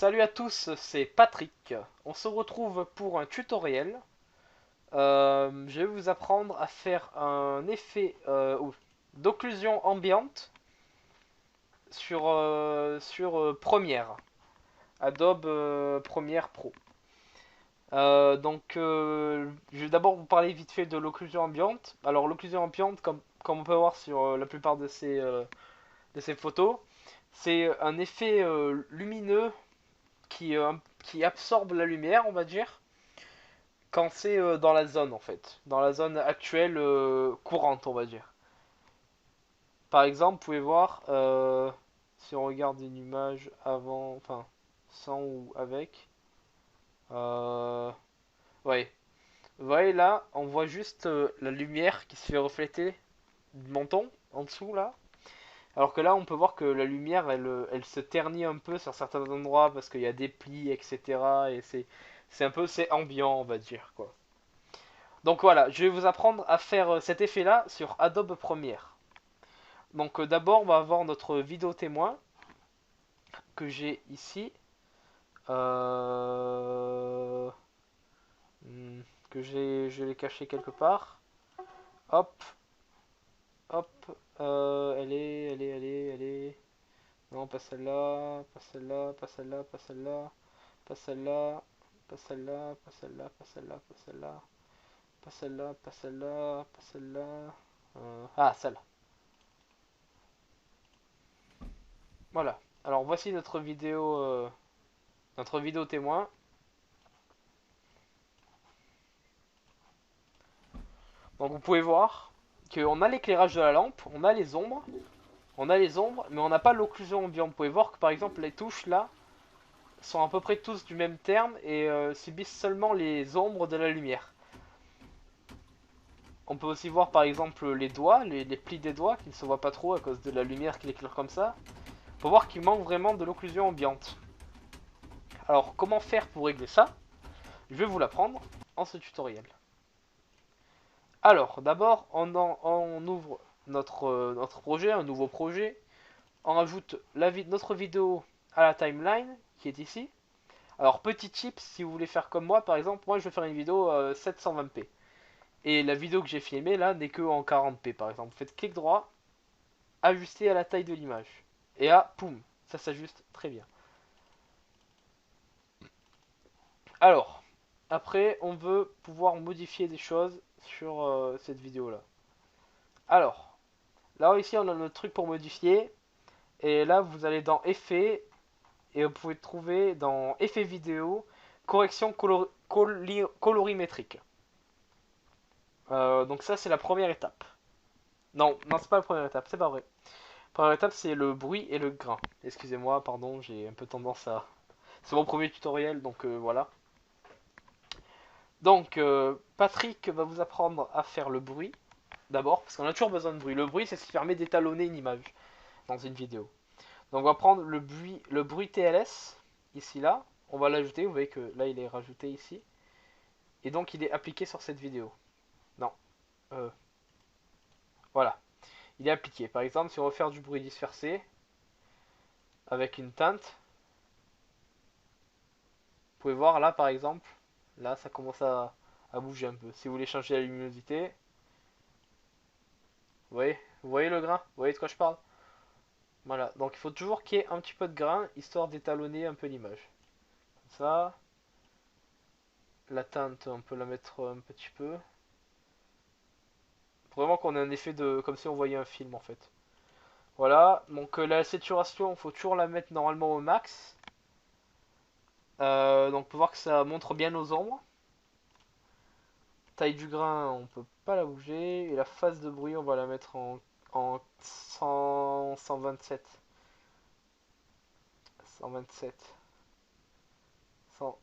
Salut à tous, c'est Patrick. On se retrouve pour un tutoriel. Je vais vous apprendre à faire un effet d'occlusion ambiante sur Premiere, Adobe Premiere Pro. Je vais d'abord vous parler vite fait de l'occlusion ambiante. Alors, l'occlusion ambiante, comme on peut voir sur la plupart de ces photos, c'est un effet lumineux qui absorbe la lumière, on va dire, quand c'est dans la zone en fait, dans la zone actuelle courante, on va dire. Par exemple, vous pouvez voir, si on regarde une image avant, enfin, sans ou avec, euh, ouais, vous voyez là, on voit juste la lumière qui se fait refléter du menton en dessous là. Alors que là, on peut voir que la lumière, elle se ternit un peu sur certains endroits parce qu'il y a des plis, etc. Et c'est ambiant, on va dire, quoi. Donc voilà, je vais vous apprendre à faire cet effet-là sur Adobe Premiere. Donc d'abord, on va avoir notre vidéo témoin que j'ai ici. Euh, hmm, je l'ai caché quelque part. Hop, hop. Elle est. Non, pas celle-là, pas celle-là, pas celle-là, pas celle-là, pas celle-là, pas celle-là, pas celle-là, pas celle-là, pas celle-là, pas celle-là, pas celle-là, pas celle-là. Ah, celle-là. Voilà. Alors voici notre vidéo témoin. Donc vous pouvez voir qu'on a l'éclairage de la lampe, on a les ombres, mais on n'a pas l'occlusion ambiante. Vous pouvez voir que par exemple les touches là sont à peu près tous du même terme et subissent seulement les ombres de la lumière. On peut aussi voir par exemple les doigts, les plis des doigts qui ne se voient pas trop à cause de la lumière qui éclaire comme ça. On peut voir qu'il manque vraiment de l'occlusion ambiante. Alors comment faire pour régler ça? Je vais vous l'apprendre en ce tutoriel. Alors d'abord on ouvre notre projet, un nouveau projet. On rajoute notre vidéo à la timeline qui est ici. Alors petit tip, si vous voulez faire comme moi, par exemple, moi je vais faire une vidéo 720p. Et la vidéo que j'ai filmée là n'est que en 40p par exemple. Vous faites clic droit, ajuster à la taille de l'image. Et là, poum, ça s'ajuste très bien. Alors, après on veut pouvoir modifier des choses sur cette vidéo là. Alors, là ici on a notre truc pour modifier. Et là vous allez dans effets et vous pouvez trouver dans effets vidéo correction colorimétrique. Donc ça c'est la première étape. Non, non c'est pas la première étape, c'est pas vrai. La première étape c'est le bruit et le grain. Excusez-moi, pardon, j'ai un peu tendance à... C'est mon premier tutoriel, donc voilà. Donc Patrick va vous apprendre à faire le bruit d'abord, parce qu'on a toujours besoin de bruit. Le bruit c'est ce qui permet d'étalonner une image dans une vidéo. Donc on va prendre le bruit TLS, ici là. On va l'ajouter, vous voyez que là il est rajouté ici. Et donc il est appliqué sur cette vidéo. Non. Euh, voilà. Il est appliqué. Par exemple, si on veut faire du bruit dispersé, avec une teinte, vous pouvez voir là par exemple, là ça commence à bouger un peu. Si vous voulez changer la luminosité, vous voyez le grain? Vous voyez de quoi je parle? Voilà. Donc il faut toujours qu'il y ait un petit peu de grain, histoire d'étalonner un peu l'image. Comme ça. La teinte, on peut la mettre un petit peu. Pour vraiment qu'on ait un effet de comme si on voyait un film en fait. Voilà, donc la saturation, il faut toujours la mettre normalement au max. Donc pour voir que ça montre bien nos ombres. Taille du grain, on peut pas la bouger. Et la phase de bruit, on va la mettre en 100, 127. 127. 100,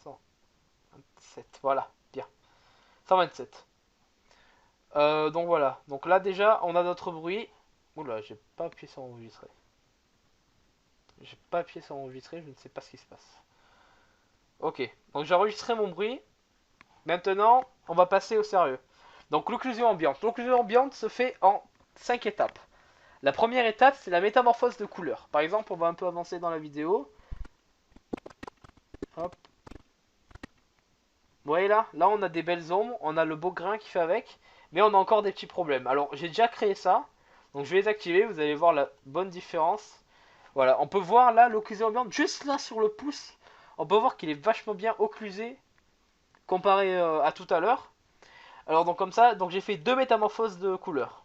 127. Voilà, bien. 127. Donc voilà. Donc là déjà, on a notre bruit. Oula, j'ai pas appuyé sur enregistrer. J'ai pas appuyé sur enregistrer, je ne sais pas ce qui se passe. Ok, donc j'ai enregistré mon bruit. Maintenant, on va passer au sérieux. Donc l'occlusion ambiante. L'occlusion ambiante se fait en 5 étapes. La première étape, c'est la métamorphose de couleur. Par exemple, on va un peu avancer dans la vidéo. Hop. Vous voyez là on a des belles ombres, on a le beau grain qui fait avec, mais on a encore des petits problèmes. Alors j'ai déjà créé ça, donc je vais les activer, vous allez voir la bonne différence. Voilà, on peut voir là l'occlusion ambiante, juste là sur le pouce, on peut voir qu'il est vachement bien occlusé comparé à tout à l'heure. Alors donc comme ça, donc j'ai fait deux métamorphoses de couleurs.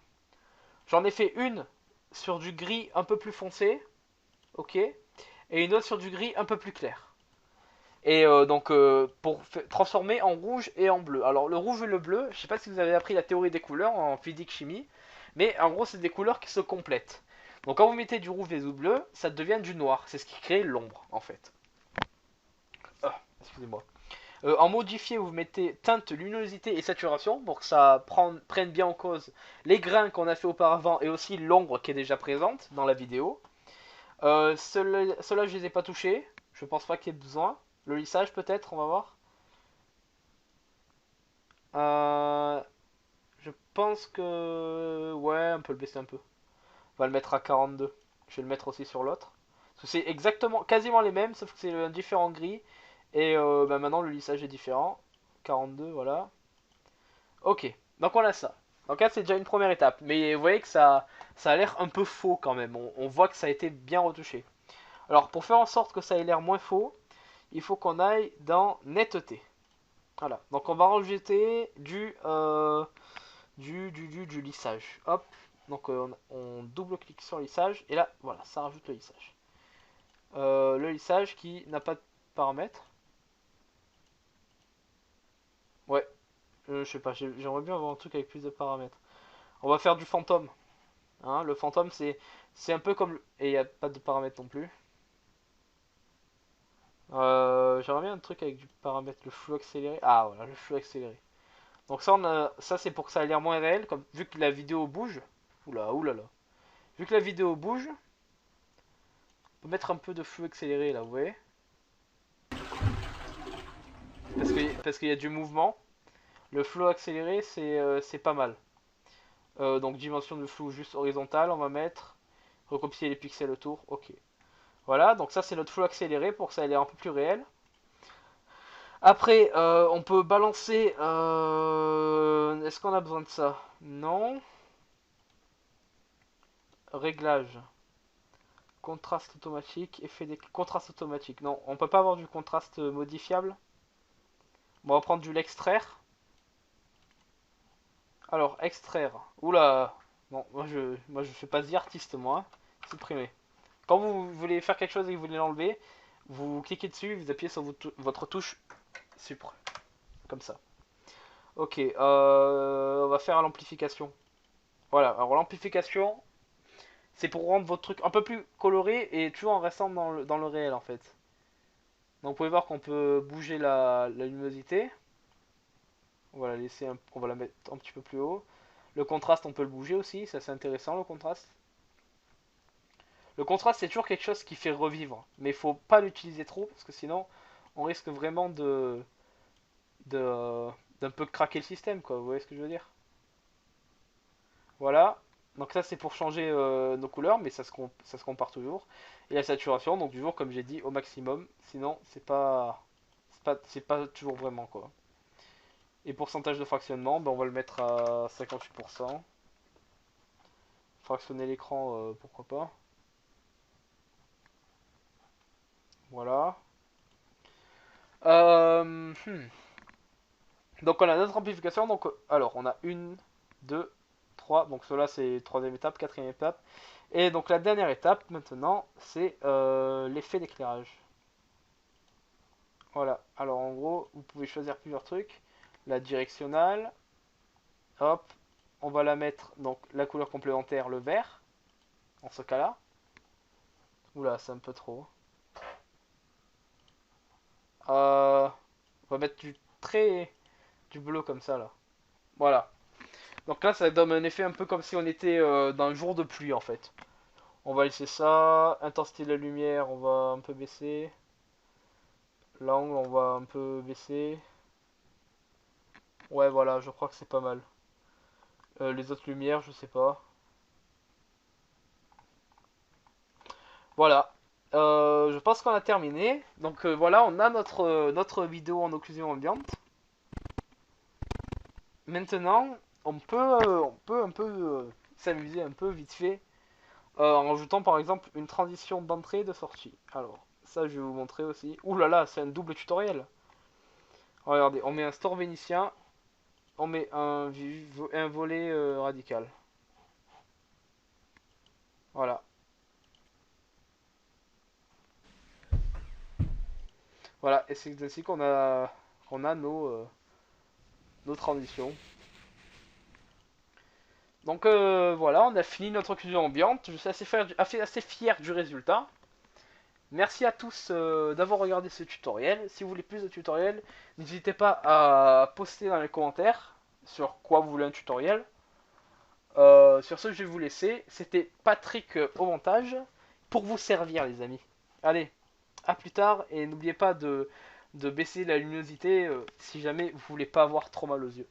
J'en ai fait une sur du gris un peu plus foncé, ok, et une autre sur du gris un peu plus clair. Et donc pour transformer en rouge et en bleu. Alors le rouge et le bleu, je sais pas si vous avez appris la théorie des couleurs en physique chimie, mais en gros c'est des couleurs qui se complètent. Donc quand vous mettez du rouge et du bleu, ça devient du noir. C'est ce qui crée l'ombre en fait. Ah, excusez-moi. En modifié, vous mettez teinte, luminosité et saturation pour que ça prenne bien en cause les grains qu'on a fait auparavant et aussi l'ombre qui est déjà présente dans la vidéo. Ceux-là, je les ai pas touchés. Je pense pas qu'il y ait besoin. Le lissage peut-être, on va voir. Euh, je pense que... Ouais, on peut le baisser un peu. On va le mettre à 42. Je vais le mettre aussi sur l'autre. Parce que c'est exactement, quasiment les mêmes, sauf que c'est un différent gris. Et bah maintenant le lissage est différent. 42, voilà. Ok, donc on a ça. Donc là c'est déjà une première étape. Mais vous voyez que ça a l'air un peu faux quand même. On voit que ça a été bien retouché. Alors pour faire en sorte que ça ait l'air moins faux, il faut qu'on aille dans netteté. Voilà, donc on va rajouter du lissage. Hop, donc on double-clique sur le lissage, et là, voilà, ça rajoute le lissage. Le lissage qui n'a pas de paramètres. Ouais, je sais pas, j'aimerais bien avoir un truc avec plus de paramètres. On va faire du fantôme. Hein, le fantôme, c'est un peu comme... Et il n'y a pas de paramètres non plus. J'aimerais bien un truc avec du paramètre, le flou accéléré. Ah voilà, le flou accéléré. Donc ça, ça c'est pour que ça ait l'air moins réel, comme vu que la vidéo bouge. Oula, oulala. Vu que la vidéo bouge, on peut mettre un peu de flou accéléré là, vous voyez. Parce qu'il y a du mouvement. Le flou accéléré, c'est pas mal. Donc dimension de flou juste horizontale, on va mettre. Recopier les pixels autour, ok. Voilà, donc ça c'est notre flou accéléré pour que ça ait l'air un peu plus réel. Après, on peut balancer... Est-ce qu'on a besoin de ça? Non. Réglage. Contraste automatique, effet des... Contraste automatique. Non, on peut pas avoir du contraste modifiable. Bon, on va prendre du l'extraire. Alors, extraire. Oula. Non, moi je fais pas The artiste, moi. Supprimer. Quand vous voulez faire quelque chose et que vous voulez l'enlever, vous cliquez dessus, vous appuyez sur votre touche Supr. Comme ça. Ok, on va faire l'amplification. Voilà, alors l'amplification, c'est pour rendre votre truc un peu plus coloré et toujours en restant dans le réel en fait. Donc vous pouvez voir qu'on peut bouger la luminosité. On va la mettre un petit peu plus haut. Le contraste, on peut le bouger aussi, ça c'est intéressant le contraste. Le contraste, c'est toujours quelque chose qui fait revivre, mais il faut pas l'utiliser trop parce que sinon, on risque vraiment de d'un peu craquer le système, quoi. Vous voyez ce que je veux dire? Voilà. Donc ça, c'est pour changer nos couleurs, mais ça se compare toujours. Et la saturation, donc toujours comme j'ai dit, au maximum. Sinon, c'est pas toujours vraiment, quoi. Et pourcentage de fractionnement, ben, on va le mettre à 58%. Fractionner l'écran, pourquoi pas. Voilà. Euh, hmm. Donc on a notre amplification. Donc, alors, on a une, deux, trois. Donc cela c'est troisième étape, quatrième étape. Et donc la dernière étape maintenant, c'est l'effet d'éclairage. Voilà. Alors en gros, vous pouvez choisir plusieurs trucs. La directionnelle. Hop. On va la mettre, donc la couleur complémentaire, le vert. En ce cas-là. Oula, c'est un peu trop. On va mettre du bleu comme ça là. Voilà. Donc là, ça donne un effet un peu comme si on était dans un jour de pluie en fait. On va laisser ça. Intensité de la lumière, on va un peu baisser. L'angle, on va un peu baisser. Ouais, voilà, je crois que c'est pas mal. Les autres lumières, je sais pas. Voilà. Je pense qu'on a terminé. Donc voilà, on a notre vidéo en occlusion ambiante. Maintenant, on peut un peu s'amuser un peu vite fait en rajoutant par exemple une transition d'entrée et de sortie. Alors, ça je vais vous montrer aussi. Ouh là là, c'est un double tutoriel. Regardez, on met un store vénitien, on met un volet radical. Voilà. Voilà, et c'est ainsi qu'on a nos transitions. Donc voilà, on a fini notre occlusion ambiante. Je suis assez fier du résultat. Merci à tous d'avoir regardé ce tutoriel. Si vous voulez plus de tutoriels, n'hésitez pas à poster dans les commentaires sur quoi vous voulez un tutoriel. Sur ce, je vais vous laisser. C'était Patrick au montage pour vous servir, les amis. Allez, à plus tard et n'oubliez pas de baisser la luminosité si jamais vous voulez pas avoir trop mal aux yeux.